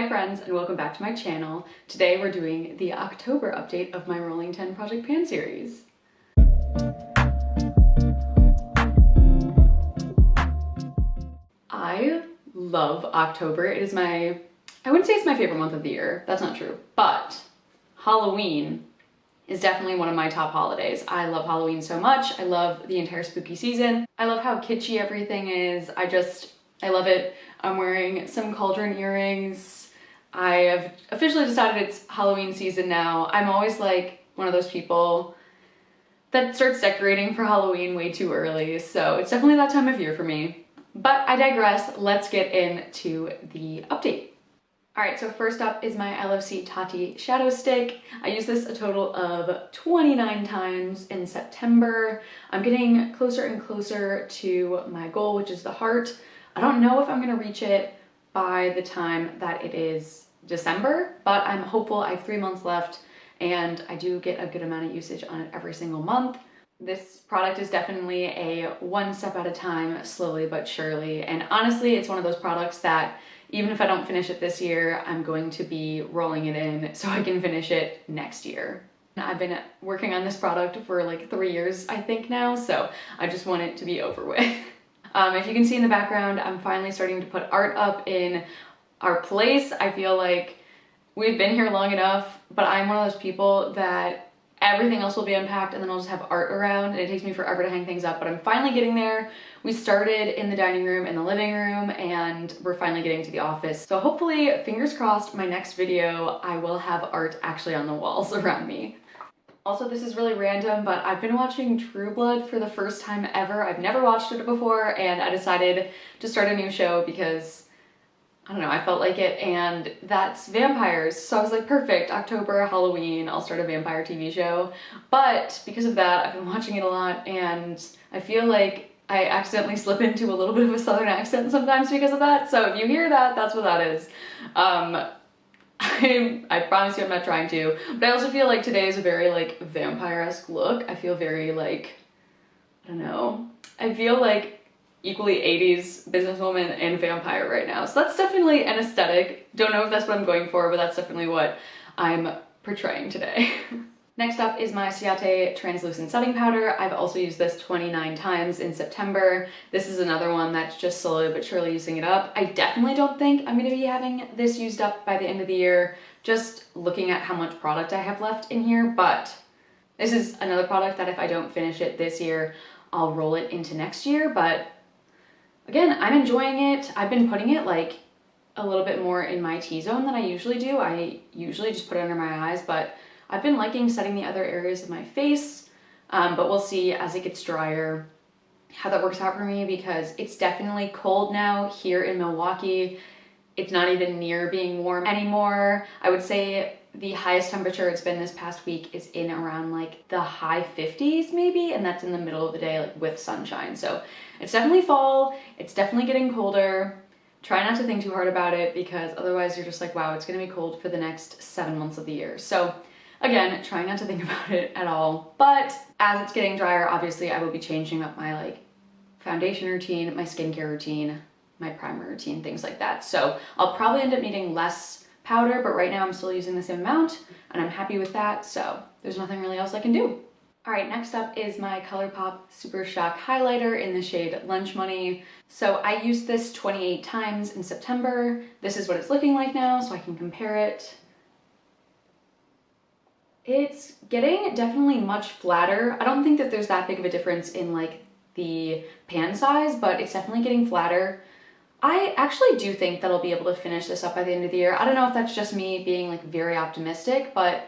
Hi friends, and welcome back to my channel. Today we're doing the October update of my Rolling 10 Project Pan series. I love October. It is I wouldn't say it's my favorite month of the year. That's not true. But Halloween is definitely one of my top holidays. I love Halloween so much. I love the entire spooky season. I love how kitschy everything is. I love it. I'm wearing some cauldron earrings. I have officially decided it's Halloween season now. I'm always like one of those people that starts decorating for Halloween way too early, so it's definitely that time of year for me. But I digress. Let's get into the update. All right, so first up is my LFC TATI shadow stick. I used this a total of 29 times in September. I'm getting closer and closer to my goal, which is the heart. I don't know if I'm gonna reach it by the time that it is December, but I'm hopeful. I have 3 months left and I do get a good amount of usage on it every single month. This product is definitely a one step at a time, slowly but surely. And honestly, it's one of those products that even if I don't finish it this year, I'm going to be rolling it in so I can finish it next year. I've been working on this product for like 3 years, I think now, so I just want it to be over with. If you can see in the background, I'm finally starting to put art up in our place. I feel like we've been here long enough, but I'm one of those people that everything else will be unpacked and then I'll just have art around and it takes me forever to hang things up, but I'm finally getting there. We started in the dining room and the living room and we're finally getting to the office. So hopefully, fingers crossed, my next video, I will have art actually on the walls around me. Also, this is really random, but I've been watching True Blood for the first time ever. I've never watched it before and I decided to start a new show because I don't know, I felt like it, and that's vampires. So I was like, perfect, October, Halloween, I'll start a vampire TV show. But because of that, I've been watching it a lot and I feel like I accidentally slip into a little bit of a southern accent sometimes because of that. So if you hear that, that's what that is. I promise you I'm not trying to, but I also feel like today is a very like vampire-esque look. I feel very like, I don't know, I feel like equally 80s businesswoman and vampire right now. So that's definitely an aesthetic. Don't know if that's what I'm going for, but that's definitely what I'm portraying today. Next up is my CIATE translucent setting powder. I've also used this 29 times in September. This is another one that's just slowly but surely using it up. I definitely don't think I'm gonna be having this used up by the end of the year, just looking at how much product I have left in here, but this is another product that if I don't finish it this year, I'll roll it into next year. But again, I'm enjoying it. I've been putting it like a little bit more in my T-zone than I usually do. I usually just put it under my eyes, but I've been liking setting the other areas of my face, but we'll see as it gets drier how that works out for me because it's definitely cold now here in Milwaukee. It's not even near being warm anymore. I would say the highest temperature it's been this past week is in around like the high 50s maybe, and that's in the middle of the day like with sunshine. So it's definitely fall, it's definitely getting colder. Try not to think too hard about it because otherwise you're just like, wow, it's gonna be cold for the next 7 months of the year. So again, trying not to think about it at all. But as it's getting drier, obviously I will be changing up my like foundation routine, my skincare routine, my primer routine, things like that. So I'll probably end up needing less powder, but right now I'm still using the same amount and I'm happy with that. So there's nothing really else I can do. All right, next up is my ColourPop Super Shock highlighter in the shade Lunch Money. So I used this 28 times in September. This is what it's looking like now, so I can compare it. It's getting definitely much flatter. I don't think that there's that big of a difference in like the pan size, but it's definitely getting flatter. I actually do think that I'll be able to finish this up by the end of the year. I don't know if that's just me being like very optimistic, but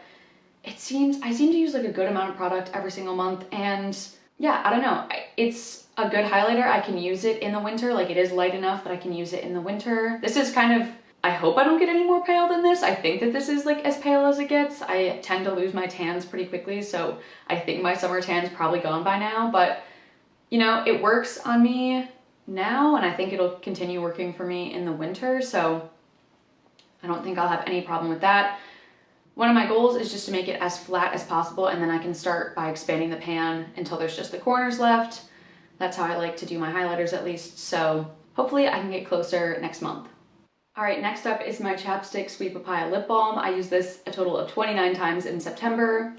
I seem to use like a good amount of product every single month. And yeah, I don't know. It's a good highlighter. I can use it in the winter. Like it is light enough that I can use it in the winter. This is kind of, I hope I don't get any more pale than this. I think that this is like as pale as it gets. I tend to lose my tans pretty quickly, so I think my summer tan's probably gone by now, but you know, it works on me now and I think it'll continue working for me in the winter, so I don't think I'll have any problem with that. One of my goals is just to make it as flat as possible and then I can start by expanding the pan until there's just the corners left. That's how I like to do my highlighters at least, so hopefully I can get closer next month. All right, next up is my CHAPSTICK Sweet Papaya Lip Balm. I used this a total of 29 times in September.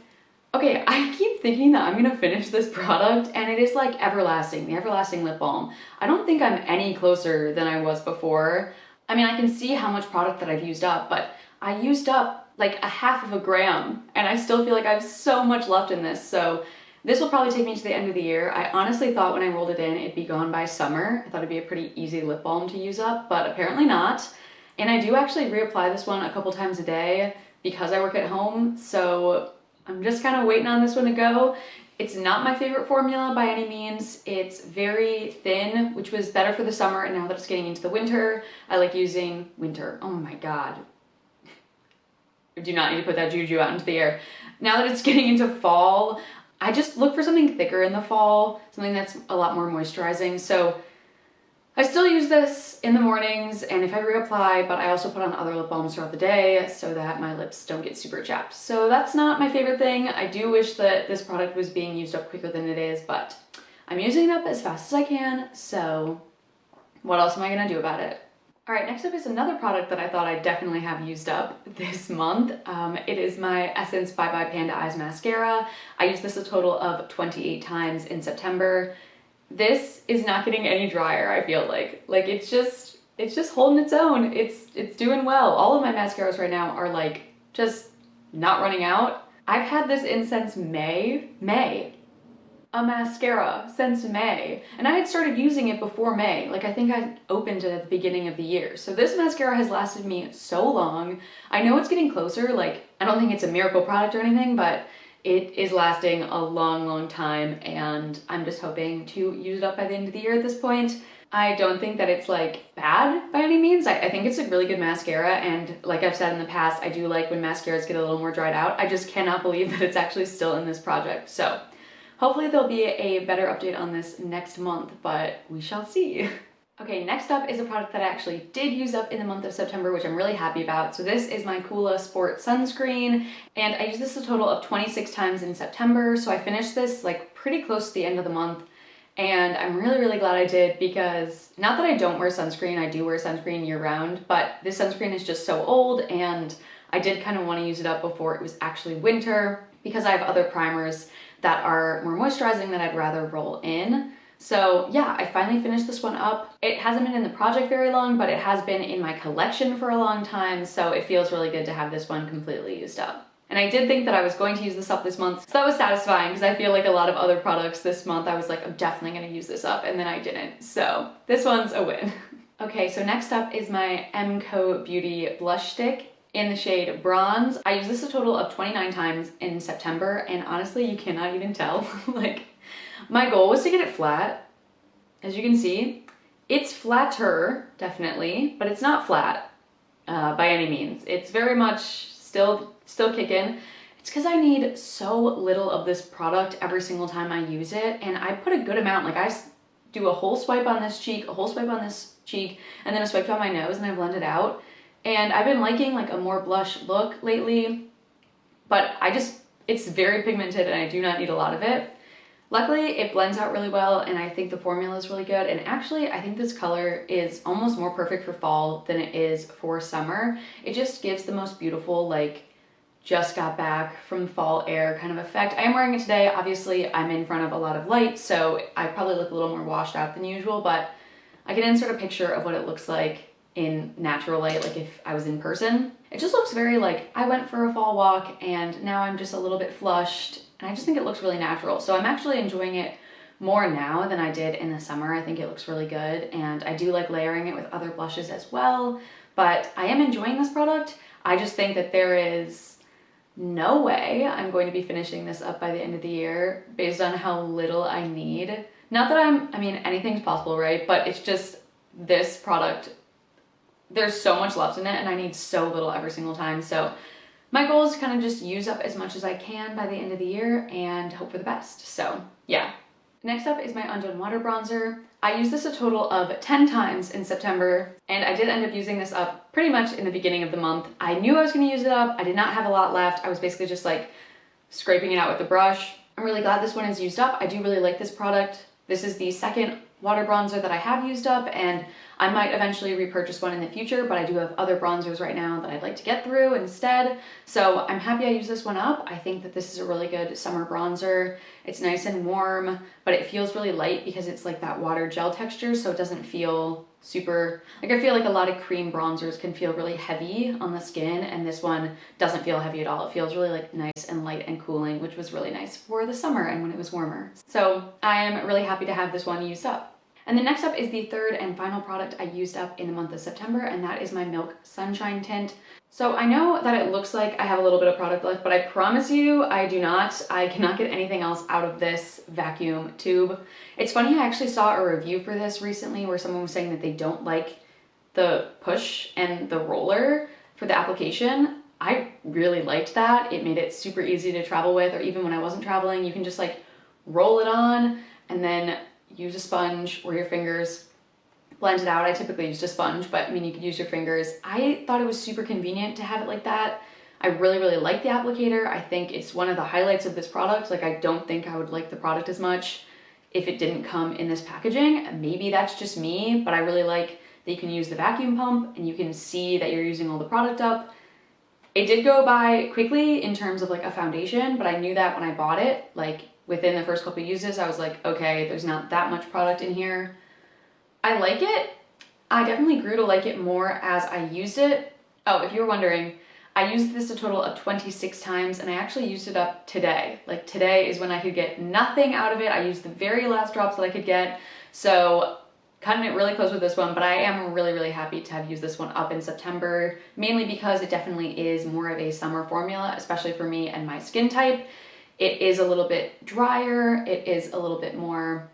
Okay, I keep thinking that I'm gonna finish this product, and it is like Everlasting, the Everlasting Lip Balm. I don't think I'm any closer than I was before. I mean, I can see how much product that I've used up, but I used up like a half of a gram, and I still feel like I have so much left in this, so this will probably take me to the end of the year. I honestly thought when I rolled it in, it'd be gone by summer. I thought it'd be a pretty easy lip balm to use up, but apparently not. And I do actually reapply this one a couple times a day because I work at home, so I'm just kind of waiting on this one to go. It's not my favorite formula by any means. It's very thin, which was better for the summer, and now that it's getting into the winter, I like using winter. Oh my god. I do not need to put that juju out into the air. Now that it's getting into fall, I just look for something thicker in the fall, something that's a lot more moisturizing. So I still use this in the mornings and if I reapply, but I also put on other lip balms throughout the day so that my lips don't get super chapped. So that's not my favorite thing. I do wish that this product was being used up quicker than it is, but I'm using it up as fast as I can, so what else am I gonna do about it? All right, next up is another product that I thought I'd definitely have used up this month. It is my Essence Bye Bye Panda Eyes Mascara. I used this a total of 28 times in September. This is not getting any drier, I feel like. Like it's just holding its own. It's doing well. All of my mascaras right now are like just not running out. I've had this in since May. A mascara since May, and I had started using it before May. Like I think I opened it at the beginning of the year. So this mascara has lasted me so long. I know it's getting closer, like I don't think it's a miracle product or anything, but it is lasting a long time, and I'm just hoping to use it up by the end of the year at this point. I don't think that it's like bad by any means. I think it's a really good mascara, and like I've said in the past, I do like when mascaras get a little more dried out. I just cannot believe that it's actually still in this project. So hopefully there'll be a better update on this next month, but we shall see. Okay, next up is a product that I actually did use up in the month of September, which I'm really happy about. So this is my Coola Sport Sunscreen, and I used this a total of 26 times in September. So I finished this like pretty close to the end of the month, and I'm really glad I did, because not that I don't wear sunscreen, I do wear sunscreen year round, but this sunscreen is just so old, and I did kind of want to use it up before it was actually winter, because I have other primers that are more moisturizing that I'd rather roll in. So yeah, I finally finished this one up. It hasn't been in the project very long, but it has been in my collection for a long time, so it feels really good to have this one completely used up. And I did think that I was going to use this up this month, so that was satisfying, because I feel like a lot of other products this month, I was like, I'm definitely gonna use this up, and then I didn't. So this one's a win. Okay, so next up is my MCOBEAUTY blush stick in the shade Bronze. I used this a total of 29 times in September, and honestly, you cannot even tell. Like, my goal was to get it flat. As you can see, it's flatter, definitely, but it's not flat by any means. It's very much still kicking. It's because I need so little of this product every single time I use it, and I put a good amount. Like I do a whole swipe on this cheek, a whole swipe on this cheek, and then a swipe down my nose, and I blend it out. And I've been liking like a more blush look lately, but it's very pigmented and I do not need a lot of it. Luckily, it blends out really well, and I think the formula is really good. And actually, I think this color is almost more perfect for fall than it is for summer. It just gives the most beautiful, like, just got back from fall air kind of effect. I am wearing it today. Obviously, I'm in front of a lot of light, so I probably look a little more washed out than usual, but I can insert a picture of what it looks like in natural light, like if I was in person. It just looks very like I went for a fall walk and now I'm just a little bit flushed, and I just think it looks really natural. So I'm actually enjoying it more now than I did in the summer. I think it looks really good, and I do like layering it with other blushes as well, but I am enjoying this product. I just think that there is no way I'm going to be finishing this up by the end of the year based on how little I need. Not that I mean, anything's possible, right? But it's just this product, there's so much left in it and I need so little every single time. So my goal is to kind of just use up as much as I can by the end of the year and hope for the best. So yeah. Next up is my Undone Water Bronzer. I used this a total of 10 times in September, and I did end up using this up pretty much in the beginning of the month. I knew I was going to use it up. I did not have a lot left. I was basically just like scraping it out with the brush. I'm really glad this one is used up. I do really like this product. This is the second water bronzer that I have used up, and I might eventually repurchase one in the future, but I do have other bronzers right now that I'd like to get through instead. So I'm happy I used this one up. I think that this is a really good summer bronzer. It's nice and warm, but it feels really light because it's like that water gel texture, so it doesn't feel super, like I feel like a lot of cream bronzers can feel really heavy on the skin, and this one doesn't feel heavy at all. It feels really like nice and light and cooling, which was really nice for the summer and when it was warmer. So I am really happy to have this one used up. And then next up is the third and final product I used up in the month of September, and that is my Milk Sunshine Tint. So I know that it looks like I have a little bit of product left, but I promise you I do not. I cannot get anything else out of this vacuum tube. It's funny, I actually saw a review for this recently where someone was saying that they don't like the push and the roller for the application. I really liked that. It made it super easy to travel with, or even when I wasn't traveling, you can just like roll it on and then use a sponge or your fingers, blend it out. I typically use a sponge, but I mean, you could use your fingers. I thought it was super convenient to have it like that. I really, really like the applicator. I think it's one of the highlights of this product. Like, I don't think I would like the product as much if it didn't come in this packaging. Maybe that's just me, but I really like that you can use the vacuum pump and you can see that you're using all the product up. It did go by quickly in terms of like a foundation, but I knew that when I bought it, like within the first couple of uses, I was like, okay, there's not that much product in here. I like it. I definitely grew to like it more as I used it. Oh, if you were wondering, I used this a total of 26 times, and I actually used it up today. Like, today is when I could get nothing out of it. I used the very last drops that I could get. So cutting it really close with this one, but I am really, really happy to have used this one up in September, mainly because it definitely is more of a summer formula, especially for me and my skin type. It is a little bit drier. It is a little bit more,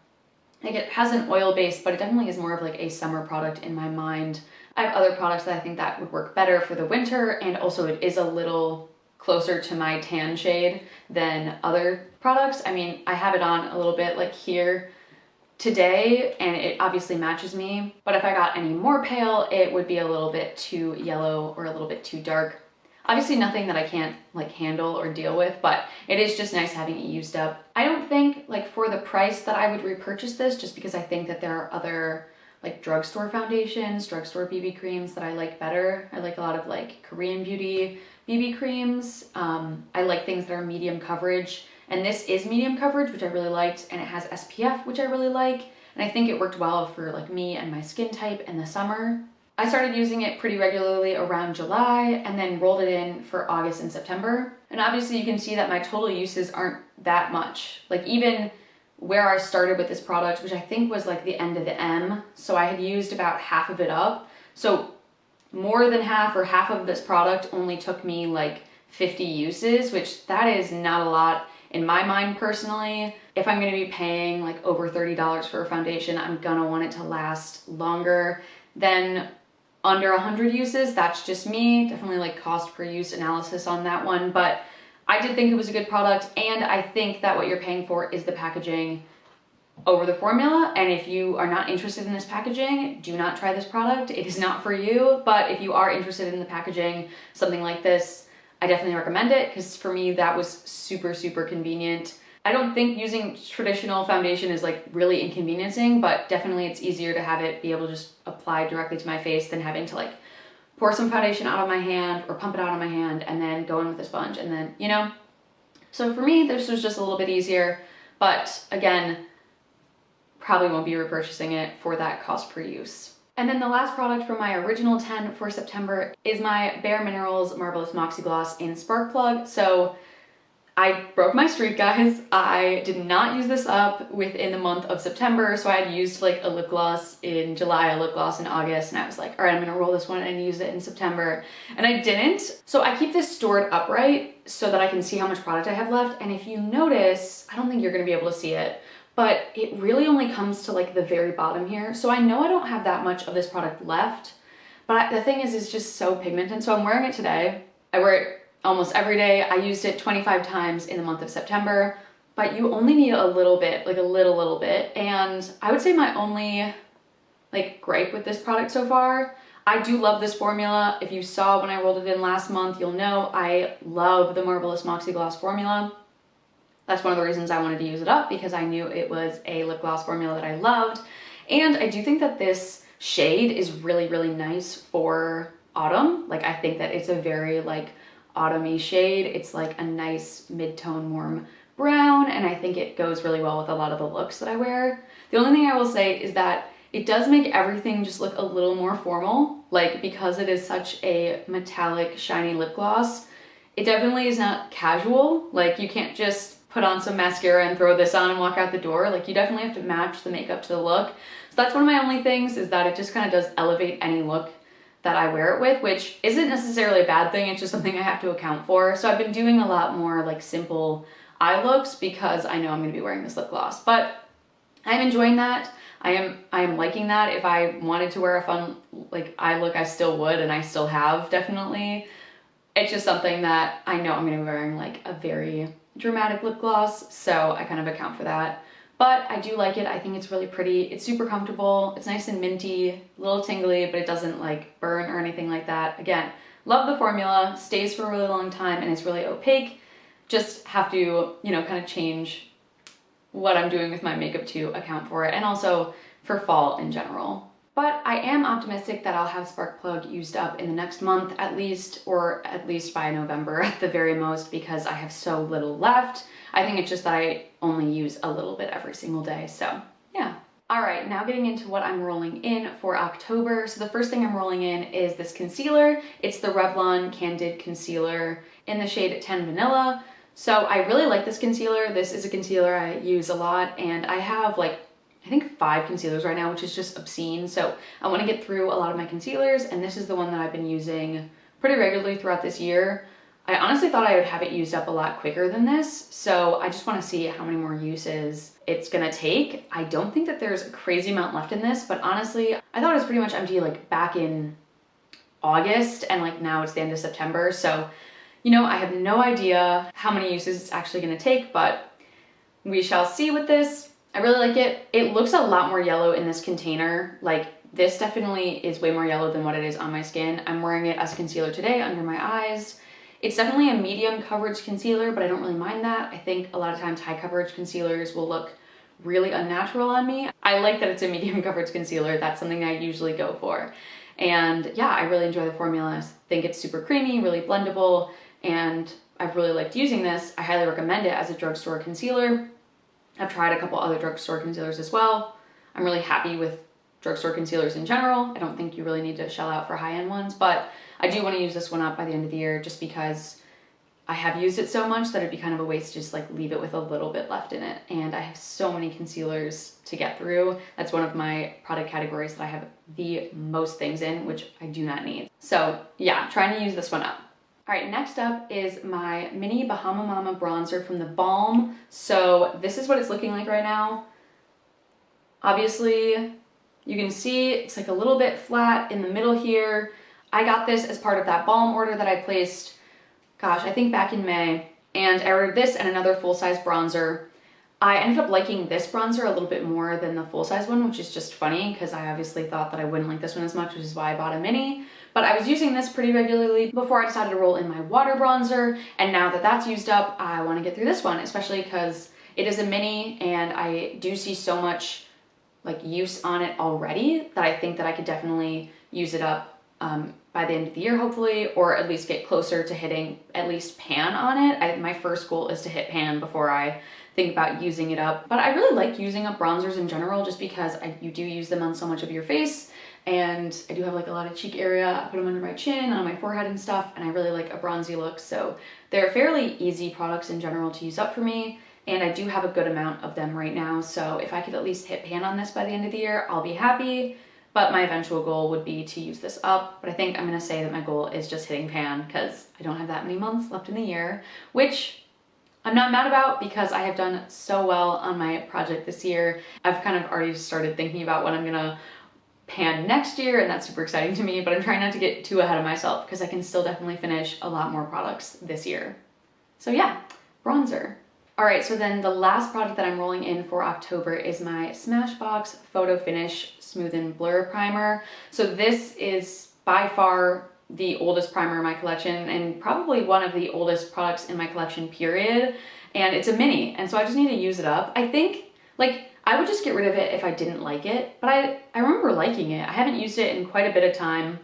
like, it has an oil base, but it definitely is more of like a summer product in my mind. I have other products that I think that would work better for the winter, and also it is a little closer to my tan shade than other products. I mean, I have it on a little bit like here today, and it obviously matches me, but if I got any more pale, it would be a little bit too yellow or a little bit too dark. Obviously nothing that I can't like handle or deal with, but it is just nice having it used up. I don't think, like, for the price that I would repurchase this, just because I think that there are other like drugstore foundations, drugstore BB creams that I like better. I like a lot of like Korean beauty BB creams. I like things that are medium coverage, and this is medium coverage, which I really liked, and it has SPF, which I really like, and I think it worked well for like me and my skin type in the summer. I started using it pretty regularly around July and then rolled it in for August and September. And obviously you can see that my total uses aren't that much. Like, even where I started with this product, which I think was like the end of the M, so I had used about half of it up. So more than half, or half of this product only took me like 50 uses, which that is not a lot in my mind personally. If I'm gonna be paying like over $30 for a foundation, I'm gonna want it to last longer than under 100 uses. That's just me. Definitely like cost per use analysis on that one, but I did think it was a good product, and I think that what you're paying for is the packaging over the formula. And if you are not interested in this packaging, do not try this product. It is not for you. But if you are interested in the packaging, something like this, I definitely recommend it, because for me that was super, super convenient. I don't think using traditional foundation is like really inconveniencing, but definitely it's easier to have it be able to just apply directly to my face than having to like pour some foundation out of my hand or pump it out of my hand and then go in with a sponge and then, you know. So for me, this was just a little bit easier, but again, probably won't be repurchasing it for that cost per use. And then the last product from my original 10 for September is my Bare Minerals Marvelous Moxie Gloss in Spark Plug. So I broke my streak, guys. I did not use this up within the month of September, so I had used like a lip gloss in July, a lip gloss in August, and I was like, all right, I'm gonna roll this one and use it in September, and I didn't. So I keep this stored upright so that I can see how much product I have left, and if you notice, I don't think you're gonna be able to see it, but it really only comes to like the very bottom here, so I know I don't have that much of this product left, but the thing is, it's just so pigmented. So I'm wearing it today. I wear it almost every day. I used it 25 times in the month of September, but you only need a little bit, like a little bit. And I would say my only like gripe with this product so far, I do love this formula. If you saw when I rolled it in last month, you'll know I love the Marvelous Moxie Gloss formula. That's one of the reasons I wanted to use it up, because I knew it was a lip gloss formula that I loved. And I do think that this shade is really, really nice for autumn. Like, I think that it's a very like autumny shade. It's like a nice mid-tone warm brown, and I think it goes really well with a lot of the looks that I wear. The only thing I will say is that it does make everything just look a little more formal, like because it is such a metallic shiny lip gloss. It definitely is not casual. Like, you can't just put on some mascara and throw this on and walk out the door. Like, you definitely have to match the makeup to the look. So that's one of my only things, is that it just kind of does elevate any look that I wear it with, which isn't necessarily a bad thing. It's just something I have to account for. So I've been doing a lot more like simple eye looks because I know I'm gonna be wearing this lip gloss, but I'm enjoying that. I am liking that. If I wanted to wear a fun like eye look, I still would, and I still have, definitely. It's just something that I know I'm gonna be wearing like a very dramatic lip gloss, so I kind of account for that. But I do like it. I think it's really pretty. It's super comfortable. It's nice and minty, a little tingly, but it doesn't like burn or anything like that. Again, love the formula, stays for a really long time, and it's really opaque. Just have to, you know, kind of change what I'm doing with my makeup to account for it, and also for fall in general. But I am optimistic that I'll have Spark Plug used up in the next month at least, or at least by November at the very most, because I have so little left. I think it's just that I only use a little bit every single day, so yeah. All right, now getting into what I'm rolling in for October. So the first thing I'm rolling in is this concealer. It's the Revlon Candid Concealer in the shade 10 Vanilla. So I really like this concealer. This is a concealer I use a lot, and I have like, I think 5 concealers right now, which is just obscene. So I want to get through a lot of my concealers, and this is the one that I've been using pretty regularly throughout this year. I honestly thought I would have it used up a lot quicker than this, so I just want to see how many more uses it's gonna take. I don't think that there's a crazy amount left in this, but honestly, I thought it was pretty much empty like back in August, and like now it's the end of September, so you know, I have no idea how many uses it's actually gonna take, but we shall see with this. I really like it. It looks a lot more yellow in this container. Like, this definitely is way more yellow than what it is on my skin. I'm wearing it as a concealer today under my eyes. It's definitely a medium coverage concealer, but I don't really mind that. I think a lot of times high coverage concealers will look really unnatural on me. I like that it's a medium coverage concealer. That's something I usually go for. And yeah, I really enjoy the formula. I think it's super creamy, really blendable, and I've really liked using this. I highly recommend it as a drugstore concealer. I've tried a couple other drugstore concealers as well. I'm really happy with drugstore concealers in general. I don't think you really need to shell out for high-end ones, but I do want to use this one up by the end of the year just because I have used it so much that it'd be kind of a waste to just like leave it with a little bit left in it. And I have so many concealers to get through. That's one of my product categories that I have the most things in, which I do not need. So yeah, trying to use this one up. All right, next up is my mini Bahama Mama bronzer from the Balm. So this is what it's looking like right now. Obviously, you can see it's like a little bit flat in the middle here. I got this as part of that Balm order that I placed, gosh, I think back in May. And I ordered this and another full-size bronzer. I ended up liking this bronzer a little bit more than the full-size one, which is just funny because I obviously thought that I wouldn't like this one as much, which is why I bought a mini. But I was using this pretty regularly before I decided to roll in my water bronzer, and now that that's used up, I want to get through this one, especially because it is a mini and I do see so much like use on it already that I think that I could definitely use it up by the end of the year, hopefully, or at least get closer to hitting at least pan on it. My first goal is to hit pan before I think about using it up. But I really like using up bronzers in general just because you do use them on so much of your face, and I do have like a lot of cheek area. I put them under my chin, on my forehead and stuff, and I really like a bronzy look. So they're fairly easy products in general to use up for me, and I do have a good amount of them right now. So if I could at least hit pan on this by the end of the year, I'll be happy. But my eventual goal would be to use this up. But I think I'm gonna say that my goal is just hitting pan because I don't have that many months left in the year, which I'm not mad about because I have done so well on my project this year. I've kind of already started thinking about what I'm gonna pan next year, and that's super exciting to me, but I'm trying not to get too ahead of myself because I can still definitely finish a lot more products this year. So yeah, bronzer. All right, so then the last product that I'm rolling in for October is my Smashbox Photo Finish Smooth and Blur Primer. So this is by far the oldest primer in my collection and probably one of the oldest products in my collection, period. And it's a mini, and so I just need to use it up. I think, like, I would just get rid of it if I didn't like it, but I remember liking it. I haven't used it in quite a bit of time,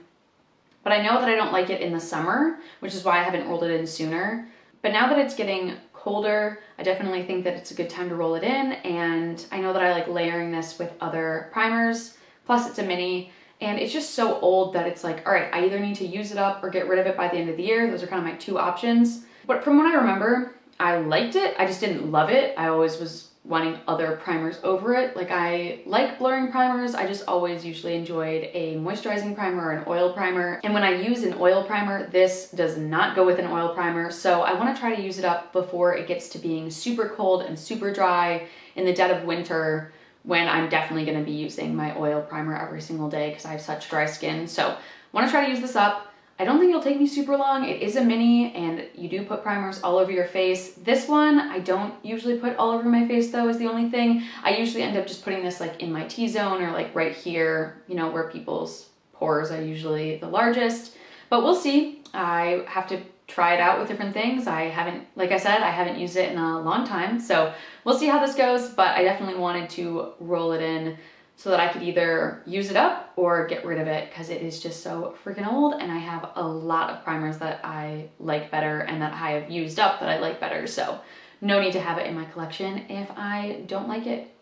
but I know that I don't like it in the summer, which is why I haven't rolled it in sooner. But now that it's getting colder, I definitely think that it's a good time to roll it in, and I know that I like layering this with other primers, plus it's a mini, and it's just so old that it's like, all right, I either need to use it up or get rid of it by the end of the year. Those are kind of my two options. But from what I remember, I liked it. I just didn't love it. I always was wanting other primers over it. Like, I like blurring primers. I just always usually enjoyed a moisturizing primer or an oil primer. And when I use an oil primer, this does not go with an oil primer. So I want to try to use it up before it gets to being super cold and super dry in the dead of winter, when I'm definitely going to be using my oil primer every single day because I have such dry skin. So I want to try to use this up. I don't think it'll take me super long. It is a mini, and you do put primers all over your face. This one, I don't usually put all over my face though, is the only thing. I usually end up just putting this like in my T-zone or like right here, you know, where people's pores are usually the largest. But we'll see. I have to try it out with different things. I haven't, like I said, I haven't used it in a long time. So we'll see how this goes, but I definitely wanted to roll it in so that I could either use it up or get rid of it, because it is just so freaking old, and I have a lot of primers that I like better and that I have used up that I like better, so no need to have it in my collection if I don't like it.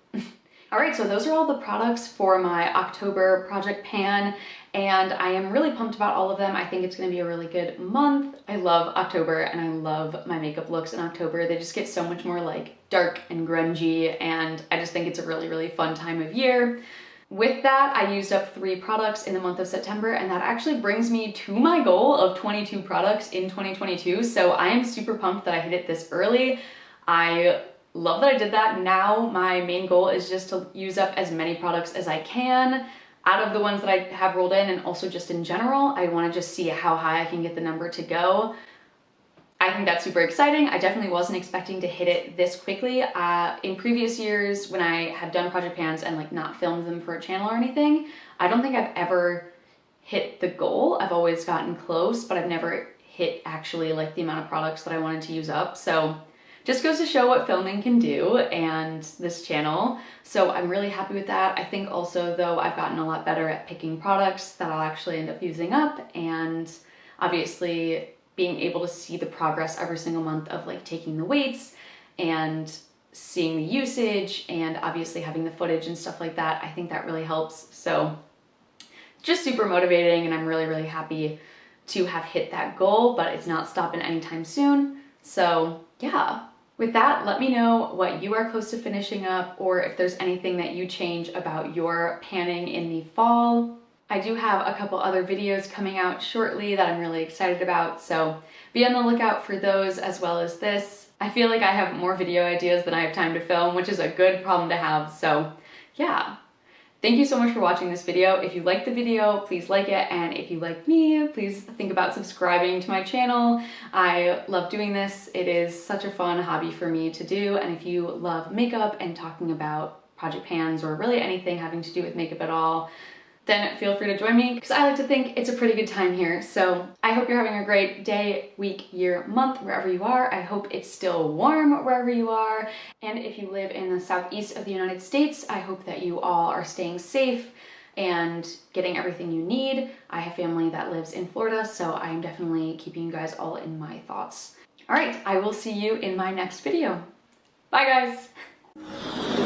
All right, so those are all the products for my October Project Pan, and I am really pumped about all of them. I think it's gonna be a really good month. I love October, and I love my makeup looks in October. They just get so much more like dark and grungy, and I just think it's a really, really fun time of year. With that, I used up 3 products in the month of September, and that actually brings me to my goal of 22 products in 2022. So I am super pumped that I hit it this early. I love that I did that. Now my main goal is just to use up as many products as I can out of the ones that I have rolled in, and also just in general. I want to just see how high I can get the number to go. I think that's super exciting. I definitely wasn't expecting to hit it this quickly. In previous years, when I have done project pans and like not filmed them for a channel or anything, I don't think I've ever hit the goal. I've always gotten close, but I've never hit actually like the amount of products that I wanted to use up. So just goes to show what filming can do, and this channel. So I'm really happy with that. I think also though, I've gotten a lot better at picking products that I'll actually end up using up, and obviously being able to see the progress every single month of like taking the weights and seeing the usage, and obviously having the footage and stuff like that. I think that really helps. So just super motivating, and I'm really, really happy to have hit that goal, but it's not stopping anytime soon. So yeah. With that, let me know what you are close to finishing up, or if there's anything that you change about your panning in the fall. I do have a couple other videos coming out shortly that I'm really excited about, so be on the lookout for those as well as this. I feel like I have more video ideas than I have time to film, which is a good problem to have, so yeah. Thank you so much for watching this video. If you liked the video, please like it, and if you like me, please think about subscribing to my channel. I love doing this. It is such a fun hobby for me to do, and if you love makeup and talking about project pans or really anything having to do with makeup at all, then feel free to join me, because I like to think it's a pretty good time here. So I hope you're having a great day, week, year, month, wherever you are. I hope it's still warm wherever you are. And if you live in the southeast of the United States, I hope that you all are staying safe and getting everything you need. I have family that lives in Florida, so I'm definitely keeping you guys all in my thoughts. All right, I will see you in my next video. Bye guys.